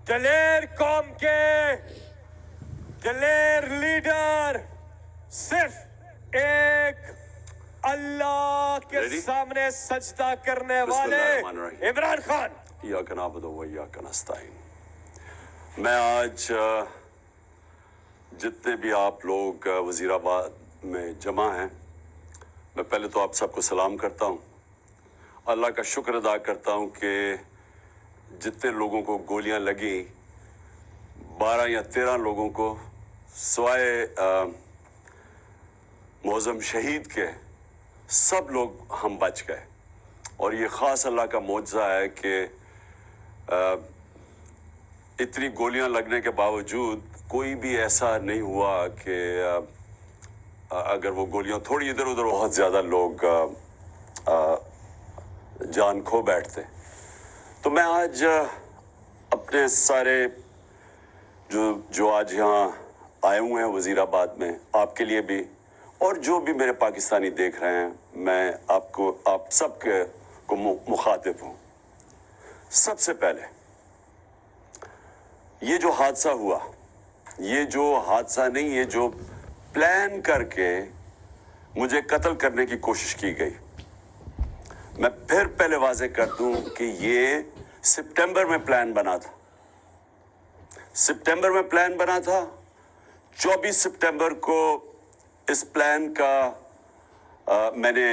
دلیر قوم کے دلیر لیڈر صرف ایک اللہ کے سامنے سجدہ کرنے والے عمران خان. ایاک نعبد و ایاک نستعین. میں آج جتنے بھی آپ لوگ وزیر آباد میں جمع ہیں، میں پہلے تو آپ سب کو سلام کرتا ہوں. اللہ کا شکر ادا کرتا ہوں کہ جتنے لوگوں کو گولیاں لگیں، 12 یا 13 لوگوں کو سوائے معظم شہید کے سب لوگ ہم بچ گئے. اور یہ خاص اللہ کا معجزہ ہے کہ اتنی گولیاں لگنے کے باوجود کوئی بھی ایسا نہیں ہوا کہ اگر وہ گولیاں تھوڑی ادھر ادھر بہت زیادہ لوگ جان کھو بیٹھتے. تو میں آج اپنے سارے جو آج یہاں آئے ہوئے ہیں وزیر آباد میں، آپ کے لیے بھی اور جو بھی میرے پاکستانی دیکھ رہے ہیں، میں آپ سب کو مخاطب ہوں. سب سے پہلے یہ جو حادثہ ہوا، یہ جو حادثہ نہیں، یہ جو پلان کر کے مجھے قتل کرنے کی کوشش کی گئی، میں پھر پہلے واضح کر دوں کہ یہ سپٹمبر میں پلان بنا تھا. سپٹمبر میں پلان بنا تھا. 24 سپٹمبر کو اس پلان کا میں نے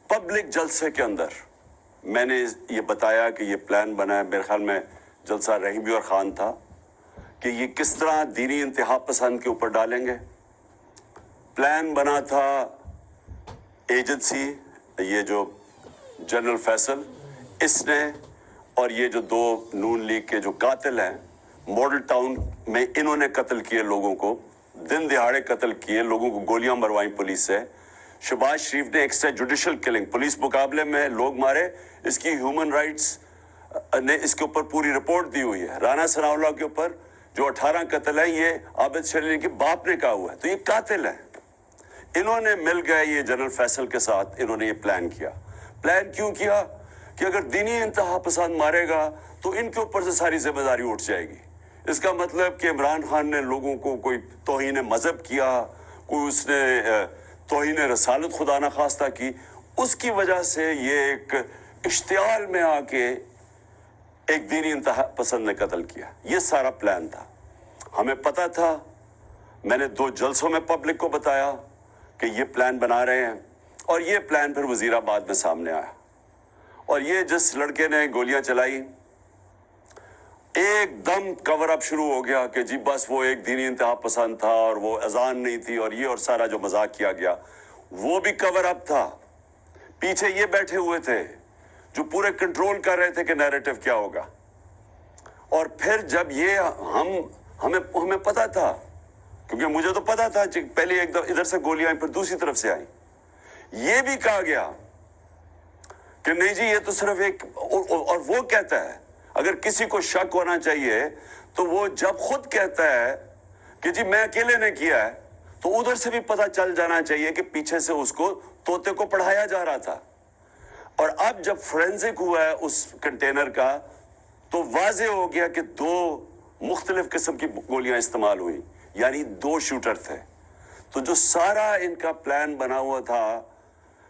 پبلک جلسے کے اندر میں نے یہ بتایا کہ یہ پلان بنا ہے. میرے خیال میں جلسہ رحیم اور خان تھا کہ یہ کس طرح دینی انتہا پسند کے اوپر ڈالیں گے. پلان بنا تھا ایجنسی، یہ جو جنرل فیصل، اس نے، اور یہ جو 2 نون لیگ کے جو قاتل ہیں، ماڈل ٹاؤن میں انہوں نے قتل کیے لوگوں کو، دن دہاڑے قتل کیے لوگوں کو، گولیاں مروائیں پولیس سے. شہباز شریف نے ایکسٹرا جوڈیشل کلنگ، پولیس مقابلے میں لوگ مارے، اس کی ہیومن رائٹس نے اس کے اوپر پوری رپورٹ دی ہوئی ہے. رانا ثناء اللہ کے اوپر جو 18 قتل ہیں، یہ عابد شریف کے باپ نے کہا ہوا ہے. تو یہ قاتل ہیں. انہوں نے مل گئے یہ جنرل فیصل کے ساتھ، انہوں نے یہ پلان کیا. پلان کیوں کیا؟ کہ اگر دینی انتہا پسند مارے گا تو ان کے اوپر سے ساری ذمہ داری اٹھ جائے گی. اس کا مطلب کہ عمران خان نے لوگوں کو کوئی توہین مذہب کیا، کوئی اس نے توہین رسالت خدا نخواستہ کی، اس کی وجہ سے یہ ایک اشتعال میں آ کے ایک دینی انتہا پسند نے قتل کیا. یہ سارا پلان تھا. ہمیں پتہ تھا. میں نے 2 جلسوں میں پبلک کو بتایا کہ یہ پلان بنا رہے ہیں، اور یہ پلان پھر وزیر آباد میں سامنے آیا. اور یہ جس لڑکے نے گولیاں چلائی، ایک دم کور اپ شروع ہو گیا کہ جی بس وہ ایک دینی انتہا پسند تھا اور وہ اذان نہیں تھی، اور یہ اور سارا جو مذاق کیا گیا وہ بھی کور اپ تھا. پیچھے یہ بیٹھے ہوئے تھے جو پورے کنٹرول کر رہے تھے کہ نیریٹو کیا ہوگا. اور پھر جب یہ ہمیں پتا تھا، کیونکہ مجھے تو پتا تھا، پہلے ایک دم ادھر سے گولیاں آئیں، پھر دوسری طرف سے آئیں. یہ بھی کہا گیا کہ نہیں جی یہ تو صرف ایک، اور وہ کہتا ہے اگر کسی کو شک ہونا چاہیے تو وہ جب خود کہتا ہے کہ جی میں اکیلے نے کیا ہے، تو ادھر سے بھی پتہ چل جانا چاہیے کہ پیچھے سے اس کو طوطے کو پڑھایا جا رہا تھا. اور اب جب فورینزک ہوا ہے اس کنٹینر کا، تو واضح ہو گیا کہ 2 مختلف قسم کی گولیاں استعمال ہوئی، یعنی 2 شوٹر تھے. تو جو سارا ان کا پلان بنا ہوا تھا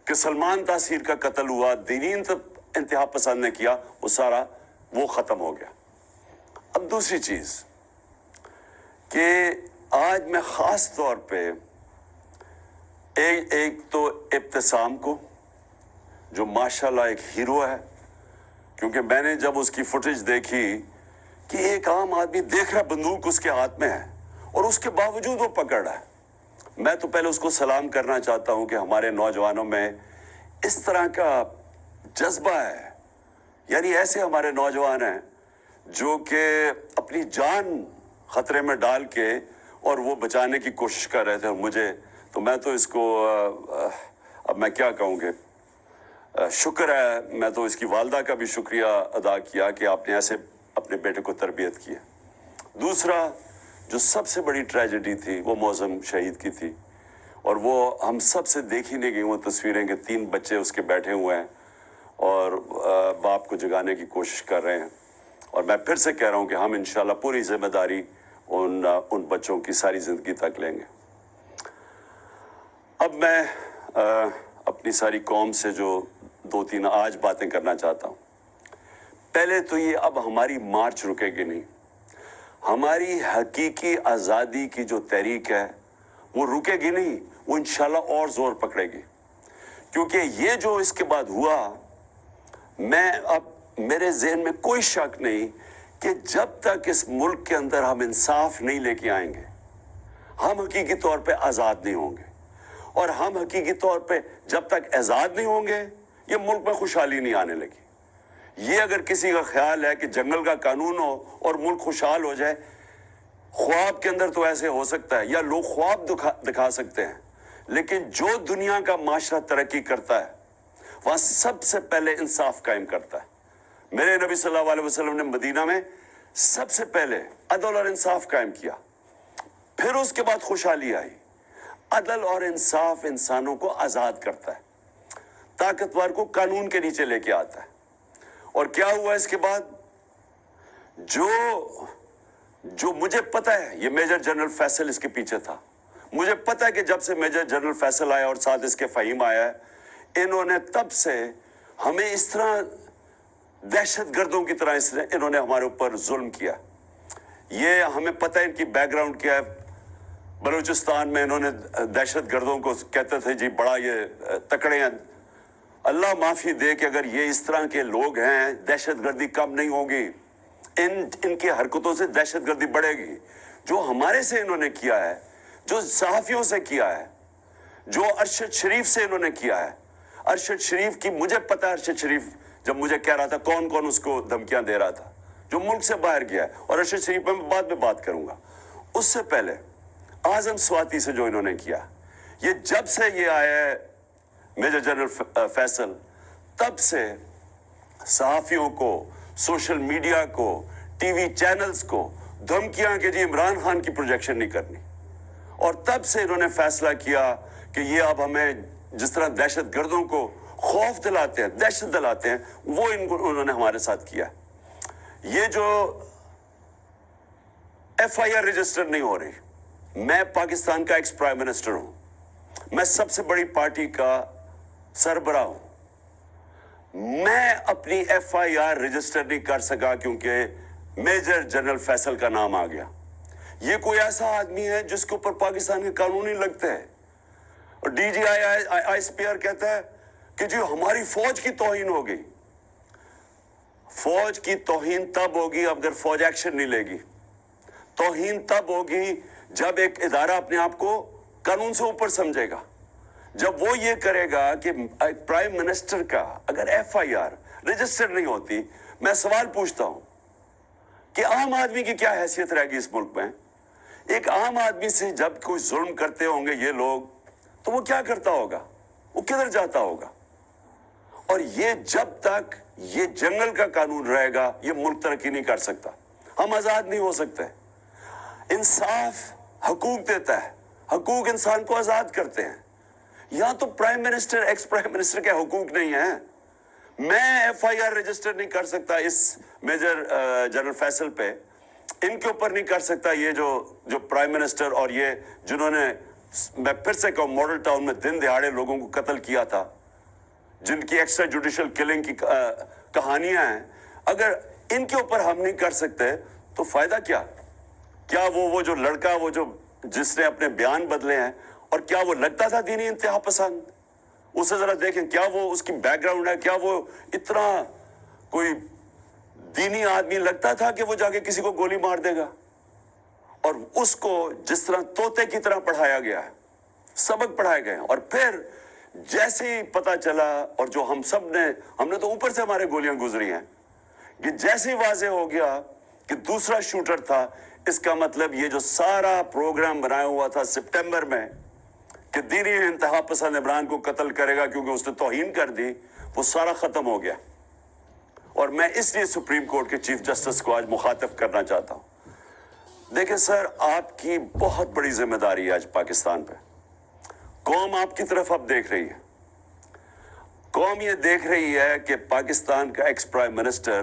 کہ سلمان تاثیر کا قتل ہوا، دینی انتہا پسند نے کیا، وہ سارا وہ ختم ہو گیا. اب دوسری چیز کہ آج میں خاص طور پہ ایک تو ابتسام کو، جو ماشاءاللہ ایک ہیرو ہے، کیونکہ میں نے جب اس کی فوٹیج دیکھی کہ ایک عام آدمی دیکھ رہا بندوق اس کے ہاتھ میں ہے اور اس کے باوجود وہ پکڑ رہا ہے. میں تو پہلے اس کو سلام کرنا چاہتا ہوں کہ ہمارے نوجوانوں میں اس طرح کا جذبہ ہے. یعنی ایسے ہمارے نوجوان ہیں جو کہ اپنی جان خطرے میں ڈال کے اور وہ بچانے کی کوشش کر رہے تھے. اور میں تو اس کو اب میں کیا کہوں گے، شکر ہے. میں تو اس کی والدہ کا بھی شکریہ ادا کیا کہ آپ نے ایسے اپنے بیٹے کو تربیت کی ہے. دوسرا جو سب سے بڑی ٹریجڈی تھی وہ معظم شہید کی تھی، اور وہ ہم سب سے دیکھی نہیں گئی وہ تصویریں کہ 3 بچے اس کے بیٹھے ہوئے ہیں اور باپ کو جگانے کی کوشش کر رہے ہیں. اور میں پھر سے کہہ رہا ہوں کہ ہم انشاءاللہ پوری ذمہ داری ان بچوں کی ساری زندگی تک لیں گے. اب میں اپنی ساری قوم سے جو 2-3 آج باتیں کرنا چاہتا ہوں. پہلے تو یہ اب ہماری مارچ رکے گی نہیں. ہماری حقیقی آزادی کی جو تحریک ہے وہ رکے گی نہیں, وہ انشاءاللہ اور زور پکڑے گی. کیونکہ یہ جو اس کے بعد ہوا, اب میرے ذہن میں کوئی شک نہیں کہ جب تک اس ملک کے اندر ہم انصاف نہیں لے کے آئیں گے, ہم حقیقی طور پہ آزاد نہیں ہوں گے. اور ہم حقیقی طور پہ جب تک آزاد نہیں ہوں گے, یہ ملک میں خوشحالی نہیں آنے لگی. یہ اگر کسی کا خیال ہے کہ جنگل کا قانون ہو اور ملک خوشحال ہو جائے, خواب کے اندر تو ایسے ہو سکتا ہے, یا لوگ خواب دکھا سکتے ہیں, لیکن جو دنیا کا معاشرہ ترقی کرتا ہے وہاں سب سے پہلے انصاف قائم کرتا ہے. میرے نبی صلی اللہ علیہ وسلم نے مدینہ میں سب سے پہلے عدل اور انصاف قائم کیا, پھر اس کے بعد خوشحالی آئی. عدل اور انصاف انسانوں کو آزاد کرتا ہے, طاقتور کو قانون کے نیچے لے کے آتا ہے. اور کیا ہوا اس کے بعد؟ جو مجھے پتا ہے, یہ میجر جنرل فیصل اس کے پیچھے تھا. مجھے پتا ہے کہ جب سے میجر جنرل فیصل آیا اور ساتھ اس کے فہیم آیا ہے, انہوں نے تب سے ہمیں اس طرح دہشت گردوں کی طرح انہوں نے ہمارے اوپر ظلم کیا. یہ ہمیں پتہ ہے ان کی بیک گراؤنڈ کیا ہے. بلوچستان میں انہوں نے دہشت گردوں کو کہتے تھے جی بڑا یہ تکڑے ہیں. اللہ معافی دے کہ اگر یہ اس طرح کے لوگ ہیں, دہشت گردی کم نہیں ہوگی. ان کی حرکتوں سے دہشت گردی بڑھے گی. جو ہمارے سے انہوں نے کیا ہے, جو صحافیوں سے کیا ہے, جو ارشد شریف سے انہوں نے کیا ہے. ارشد شریف کی مجھے پتا ہے, ارشد شریف جب مجھے کہہ رہا تھا کون کون اس کو دھمکیاں دے رہا تھا, جو ملک سے باہر گیا ہے. اور ارشد شریف میں بعد میں بات کروں گا. اس سے پہلے اعظم سواتی سے جو انہوں نے کیا, یہ جب سے یہ آیا ہے میجر جنرل فیصل, تب سے صحافیوں کو, سوشل میڈیا کو, ٹی وی چینلز کو دھمکیاں کہ جی عمران خان کی پروجیکشن نہیں کرنی. اور تب سے انہوں نے فیصلہ کیا کہ یہ اب ہمیں جس طرح دہشت گردوں کو خوف دلاتے ہیں, دہشت دلاتے ہیں, وہ انہوں نے ہمارے ساتھ کیا. یہ جو ایف آئی آر رجسٹر نہیں ہو رہی, میں پاکستان کا ایکس پرائم منسٹر ہوں, میں سب سے بڑی پارٹی کا سربراہ ہوں, میں اپنی ایف آئی آر رجسٹر نہیں کر سکا کیونکہ میجر جنرل فیصل کا نام آ گیا. یہ کوئی ایسا آدمی ہے جس کے اوپر پاکستان کے قانون ہی لگتے ہیں. اور ڈی جی آئی پی آر کہتا ہے کہ جی ہماری فوج کی توہین ہو گئی. فوج کی توہین تب ہوگی اگر فوج ایکشن نہیں لے گی. توہین تب ہوگی جب ایک ادارہ اپنے آپ کو قانون سے اوپر سمجھے گا. جب وہ یہ کرے گا کہ پرائم منسٹر کا اگر ایف آئی آر رجسٹر نہیں ہوتی, میں سوال پوچھتا ہوں کہ عام آدمی کی کیا حیثیت رہے گی اس ملک میں؟ ایک عام آدمی سے جب کوئی ظلم کرتے ہوں گے یہ لوگ, تو وہ کیا کرتا ہوگا, وہ کدھر جاتا ہوگا؟ اور یہ جب تک یہ جنگل کا قانون رہے گا یہ ملک ترقی نہیں کر سکتا. ہم آزاد نہیں ہو سکتے. انصاف حقوق دیتا ہے, حقوق انسان کو آزاد کرتے ہیں. یہاں تو prime minister, ex prime minister کے حقوق نہیں ہیں. میں ایف آئی آر رجسٹر نہیں کر سکتا اس میجر جنرل فیصل پہ, ان کے اوپر نہیں کر سکتا. یہ جو پرائم منسٹر اور یہ جنہوں نے, میں پھر سے کہوں, ماڈل ٹاؤن میں دن دہاڑے لوگوں کو قتل کیا تھا, جن کی ایکسٹرا جوڈیشل کلنگ کی کہانیاں ہیں, اگر ان کے اوپر ہم نہیں کر سکتے تو فائدہ کیا؟ کیا وہ جو لڑکا, وہ جو جس نے اپنے بیان بدلے ہیں, اور کیا وہ لگتا تھا دینی انتہا پسند؟ اسے ذرا دیکھیں, کیا وہ اس کی بیک گراؤنڈ ہے, کیا وہ اتنا کوئی دینی آدمی لگتا تھا کہ وہ جا کے کسی کو گولی مار دے گا؟ اور اس کو جس طرح طوطے کی طرح پڑھایا گیا ہے, سبق پڑھائے گئے ہیں, اور پھر جیسے ہی پتا چلا, اور جو ہم نے تو اوپر سے ہمارے گولیاں گزری ہیں, کہ جیسے ہی واضح ہو گیا کہ دوسرا شوٹر تھا, اس کا مطلب یہ جو سارا پروگرام بنایا ہوا تھا سپٹمبر میں کہ دینی انتہا پسند عمران کو قتل کرے گا کیونکہ اس نے توہین کر دی, وہ سارا ختم ہو گیا. اور میں اس لیے سپریم کورٹ کے چیف جسٹس کو آج مخاطب کرنا چاہتا ہوں. دیکھیں سر, آپ کی بہت بڑی ذمہ داری ہے آج پاکستان پہ. قوم آپ کی طرف اب دیکھ رہی ہے. قوم یہ دیکھ رہی ہے کہ پاکستان کا ایکس پرائم منسٹر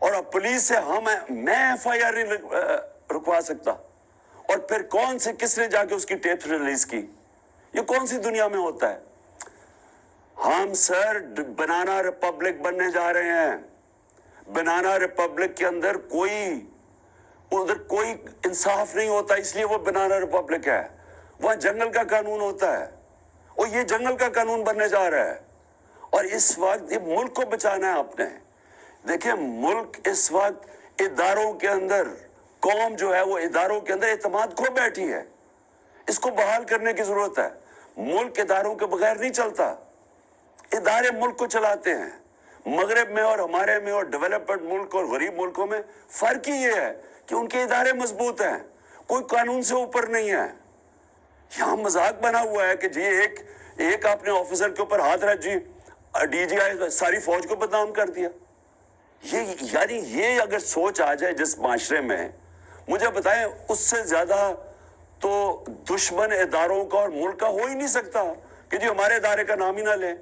اور اب پولیس سے میں FIR نہیں رکوا سکتا، اور پھر کون سے کس نے جا کے اس کی ٹیپ ریلیز کی؟ یہ کون سی دنیا میں ہوتا ہے؟ ہم سر بنانا ریپبلک بننے جا رہے ہیں. بنانا ریپبلک کے اندر ادھر کوئی انصاف نہیں ہوتا، اس لیے وہ بنانا ریپبلک ہے. وہاں جنگل کا قانون ہوتا ہے، اور یہ جنگل کا قانون بننے جا رہا ہے. اور اس وقت یہ ملک کو بچانا ہے آپ نے. دیکھیں ملک اس وقت اداروں کے اندر، قوم جو ہے وہ اداروں کے اندر اعتماد کھو بیٹھی ہے. اس کو بحال کرنے کی ضرورت ہے. ملک اداروں کے بغیر نہیں چلتا. ادارے ملک کو چلاتے ہیں. مغرب میں اور ہمارے میں اور ڈیولپڈ ملک اور غریب ملکوں میں فرق ہی یہ ہے کہ ان کے ادارے مضبوط ہیں، کوئی قانون سے اوپر نہیں ہے. یہاں مذاق بنا ہوا ہے کہ جی ایک آپ نے آفیسر کے اوپر ہاتھ رکھ جی DGI ساری فوج کو بدنام کر دیا. یعنی یہ اگر سوچ آ جائے جس معاشرے میں، مجھے بتائیں اس سے زیادہ تو دشمن اداروں کا اور ملک کا ہو ہی نہیں سکتا کہ جی ہمارے ادارے کا نام ہی نہ لیں.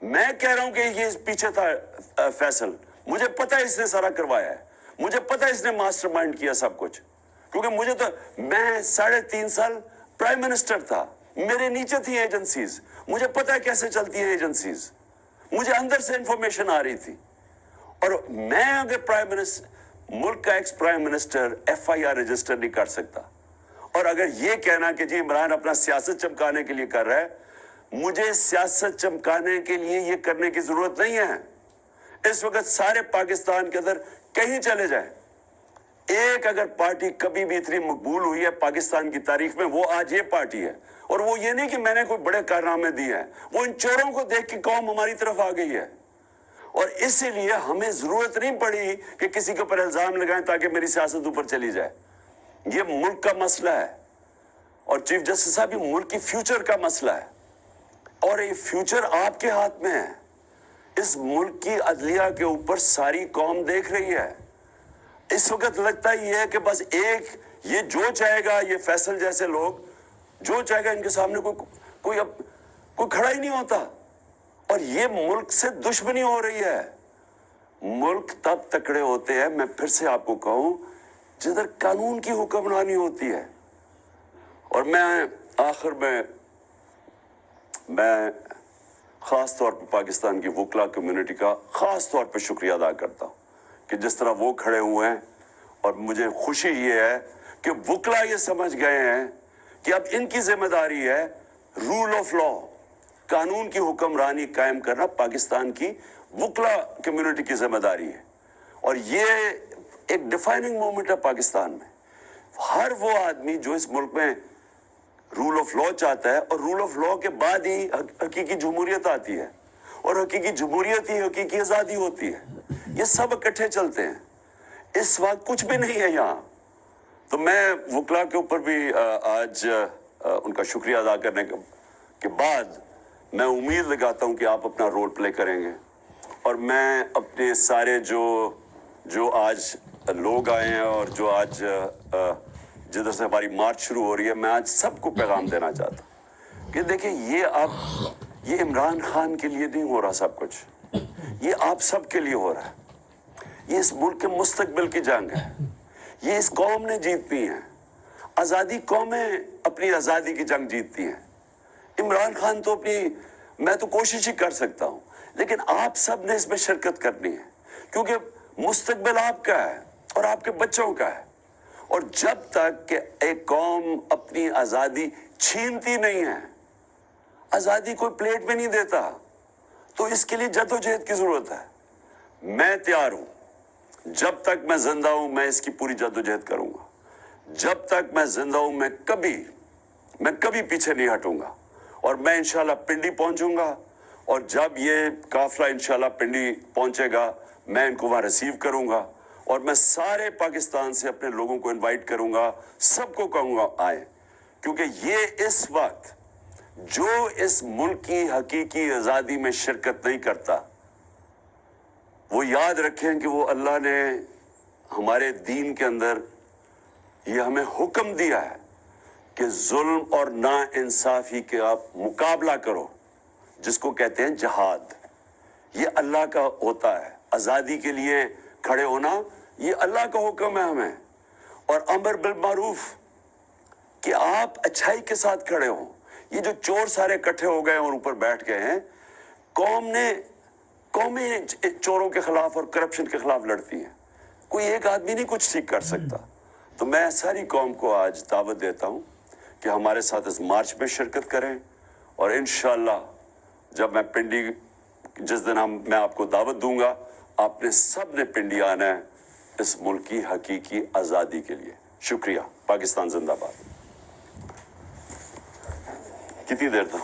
میں کہہ رہا ہوں کہ یہ پیچھے تھا فیصل، مجھے پتا اس نے سارا کروایا ہے، مجھے پتا اس نے ماسٹر مائنڈ کیا سب کچھ. کیونکہ میں 3.5 سال پرائم منسٹر تھا، میرے نیچے تھی ایجنسیز، مجھے پتا کیسے چلتی ہیں ایجنسیز، مجھے اندر سے انفارمیشن آ رہی تھی. اور میں اگر پرائم منسٹر، ملک کا ex prime minister FIR register نہیں کر سکتا، اور اگر یہ کہنا کہ جی عمران اپنا سیاست چمکانے کے لیے کر رہا ہے، مجھے سیاست چمکانے کے لیے یہ کرنے کی ضرورت نہیں ہے. اس وقت سارے پاکستان کے اندر کہیں چلے جائیں، ایک اگر پارٹی کبھی بھی اتنی مقبول ہوئی ہے پاکستان کی تاریخ میں، وہ آج یہ پارٹی ہے. اور وہ یہ نہیں کہ میں نے کوئی بڑے کارنامے دیے ہیں، وہ ان چوروں کو دیکھ کے قوم ہماری طرف آ گئی ہے. اور اسی لیے ہمیں ضرورت نہیں پڑی کہ کسی کے اوپر الزام لگائیں تاکہ میری سیاست اوپر چلی جائے. یہ ملک کا مسئلہ ہے، اور چیف جسٹس صاحب یہ ملک کی فیوچر کا مسئلہ ہے، اور یہ فیوچر آپ کے ہاتھ میں ہے. اس ملک کی عدلیہ کے اوپر ساری قوم دیکھ رہی ہے. اس وقت لگتا ہی ہے کہ بس یہ جو چاہے گا، یہ فیصل جیسے لوگ جو چاہے گا، ان کے سامنے کوئی کھڑا ہی نہیں ہوتا. اور یہ ملک سے دشمنی ہو رہی ہے. ملک تب تکڑے ہوتے ہیں، میں پھر سے آپ کو کہوں، جدھر قانون کی حکمرانی ہوتی ہے. اور میں آخر میں خاص طور پہ پاکستان کی وکلا کمیونٹی کا خاص طور پہ شکریہ ادا کرتا ہوں کہ جس طرح وہ کھڑے ہوئے ہیں. اور مجھے خوشی یہ ہے کہ وکلا یہ سمجھ گئے ہیں کہ اب ان کی ذمہ داری ہے رول آف لا، قانون کی حکمرانی قائم کرنا پاکستان کی وکلا کمیونٹی کی ذمہ داری ہے. اور یہ ایک ڈیفائننگ مومنٹ ہے پاکستان میں. ہر وہ آدمی جو اس ملک میں رول آف لا چاہتا ہے، اور رول آف لا کے بعد ہی حقیقی جمہوریت آتی ہے، اور حقیقی جمہوریت ہی حقیقی آزادی ہوتی ہے. یہ سب اکٹھے چلتے ہیں. اس وقت کچھ بھی نہیں ہے یہاں. تو میں وکلا کے اوپر بھی آج ان کا شکریہ ادا کرنے کے بعد میں امید لگاتا ہوں کہ آپ اپنا رول پلے کریں گے. اور میں اپنے سارے جو آج لوگ آئے ہیں اور جو آج جدھر سے ہماری مارچ شروع ہو رہی ہے، میں آج سب کو پیغام دینا چاہتا ہوں کہ دیکھیں یہ عمران خان کے لیے نہیں ہو رہا سب کچھ، یہ آپ سب کے لیے ہو رہا ہے. یہ اس ملک کے مستقبل کی جنگ ہے. یہ اس قوم نے جیتنی ہے. آزادی قومیں اپنی آزادی کی جنگ جیتتی ہیں. عمران خان تو میں تو کوشش ہی کر سکتا ہوں، لیکن آپ سب نے اس میں شرکت کرنی ہے، کیونکہ مستقبل آپ کا ہے اور آپ کے بچوں کا ہے. اور جب تک کہ ایک قوم اپنی آزادی چھینتی نہیں ہے، آزادی کوئی پلیٹ میں نہیں دیتا، تو اس کے لیے جدوجہد کی ضرورت ہے. میں تیار ہوں، جب تک میں زندہ ہوں میں اس کی پوری جدوجہد کروں گا. جب تک میں زندہ ہوں میں کبھی پیچھے نہیں ہٹوں گا. اور میں انشاءاللہ پنڈی پہنچوں گا، اور جب یہ قافلہ انشاءاللہ پنڈی پہنچے گا میں ان کو وہاں ریسیو کروں گا. اور میں سارے پاکستان سے اپنے لوگوں کو انوائٹ کروں گا، سب کو کہوں گا آئیں، کیونکہ یہ اس وقت جو اس ملک کی حقیقی آزادی میں شرکت نہیں کرتا، وہ یاد رکھیں کہ وہ اللہ نے ہمارے دین کے اندر یہ ہمیں حکم دیا ہے کہ ظلم اور نا انصافی کے آپ مقابلہ کرو، جس کو کہتے ہیں جہاد. یہ اللہ کا ہوتا ہے. آزادی کے لیے کھڑے ہونا یہ اللہ کا حکم ہے ہمیں، اور امر بالمعروف کہ آپ اچھائی کے ساتھ کھڑے ہوں. یہ جو چور سارے اکٹھے ہو گئے اور اوپر بیٹھ گئے ہیں، قومیں چوروں کے خلاف اور کرپشن کے خلاف لڑتی ہیں، کوئی ایک آدمی نہیں کچھ ٹھیک کر سکتا. تو میں ساری قوم کو آج دعوت دیتا ہوں کہ ہمارے ساتھ اس مارچ میں شرکت کریں، اور انشاءاللہ جب میں پنڈی جس دن میں آپ کو دعوت دوں گا، آپ نے سب نے پنڈی آنا ہے اس ملک کی حقیقی آزادی کے لیے. شکریہ. پاکستان زندہ باد. کتنی دیر تھا؟